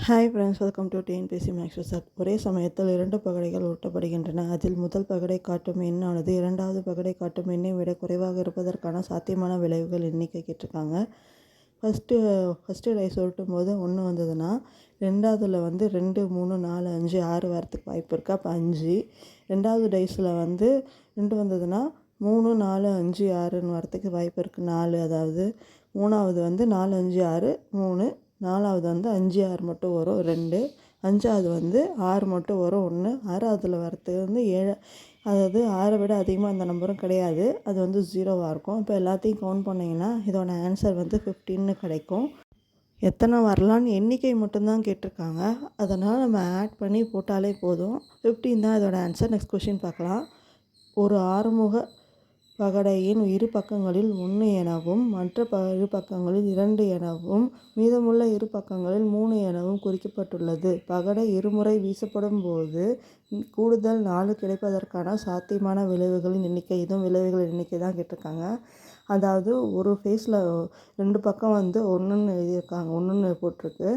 Hi friends, welcome to TNPSC maths result. ஒரே சமயத்தில் 2 பகடைகள் ஒட்டப்படுகின்றன. அதில் முதல் பகடை காட்டும் எண்ணானது இரண்டாவது பகடை காட்டும் எண்ணை விட குறைவாக இருப்பதற்கான சாத்தியமான விளைவுகள் எண்ணிக்கை கேட்டிருக்காங்க. ஃபஸ்ட்டு டைஸ் உருட்டும் போது 1 வந்ததுன்னா ரெண்டாவதுல 2, 3, 4, 5, 6 வரத்துக்கு வாய்ப்பு இருக்குது. அப்போ 5. ரெண்டாவது டைஸில் 2 வந்ததுன்னா 3, 4, 5, 6ன்னு வரத்துக்கு வாய்ப்பு இருக்குது. 4. அதாவது மூணாவது 4, 5, 6, 3. நாலாவது 5, 6 மட்டும் வரும் 2. அஞ்சாவது 6 மட்டும் வரும் 1. ஆறாவதுல வரத்துக்கு 7. அதாவது 6 விட அதிகமாக அந்த நம்பரும் கிடையாது. அது 0வாக இருக்கும். இப்போ எல்லாத்தையும் கவுண்ட் பண்ணிங்கன்னா இதோட ஆன்சர் 15ன்னு கிடைக்கும். எத்தனை வரலான்னு எண்ணிக்கை மட்டும்தான் கேட்டிருக்காங்க. அதனால் நம்ம ஆட் பண்ணி போட்டாலே போதும். 15 தான் இதோட ஆன்சர். நெக்ஸ்ட் கொஷின் பார்க்கலாம். ஒரு ஆறுமுக பகடையின் இரு பக்கங்களில் 1 எனவும் மற்ற இரு பக்கங்களில் 2 எனவும் மீதமுள்ள இரு பக்கங்களில் 3 எனவும் குறிக்கப்பட்டுள்ளது. பகடை இருமுறை வீசப்படும் போது கூடுதல் 4 கிடைப்பதற்கான சாத்தியமான விளைவுகளின் எண்ணிக்கை. இதுவும் விளைவுகளின் எண்ணிக்கை தான் கேட்டிருக்காங்க. அதாவது ஒரு ஃபேஸில் 2 பக்கம் 1ன்னு எழுதியிருக்காங்க, 1ன்னு போட்டிருக்கு.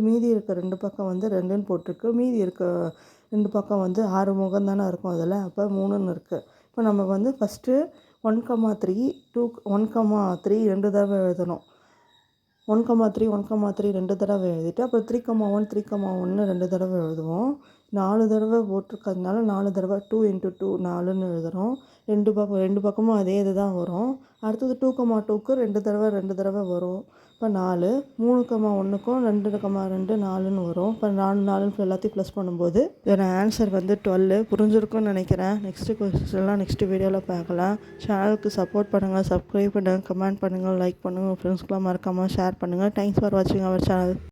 மீதி இருக்க 2 பக்கம் 2ன்னு போட்டிருக்கு. மீதி இருக்க 2 பக்கம் 6 முகம் தானே இருக்கும் அதில். அப்போ 3ன்னு இருக்குது. இப்போ நம்ம ஃபஸ்ட்டு 1,3 1,3 2 தடவை எழுதணும். 1,3 1,3 2 தடவை எழுதிட்டு அப்புறம் 3,1 3,1 2 தடவை எழுதுவோம். 4 தடவை போட்டிருக்கிறதுனால 4 தடவை 2 × 2 4ன்னு எழுதுகிறோம். ரெண்டு பக்கமும் அதே இது தான் வரும். அடுத்தது 2,2க்கு 2 தடவை வரும். இப்போ 4. 3,1க்கும் 2,2 4ன்னு வரும். இப்போ 4 4 எல்லாத்தையும் ப்ளஸ் பண்ணும்போது இதோட ஆன்சர் 12. புரிஞ்சிருக்கும்னு நினைக்கிறேன். நெக்ஸ்ட்டு கொஸ்டின்லாம் நெக்ஸ்ட் வீடியோவில் பார்க்கலாம். சேனலுக்கு சப்போர்ட் பண்ணுங்கள், சப்ஸ்கிரைப் பண்ணுங்கள், கமெண்ட் பண்ணுங்கள், லைக் பண்ணுங்கள். ஃப்ரெண்ட்ஸ்க்குலாம் மறக்காமல் ஷேர் பண்ணுங்கள். தேங்க்ஸ் ஃபார் வாட்சிங் அவர் சேனல்.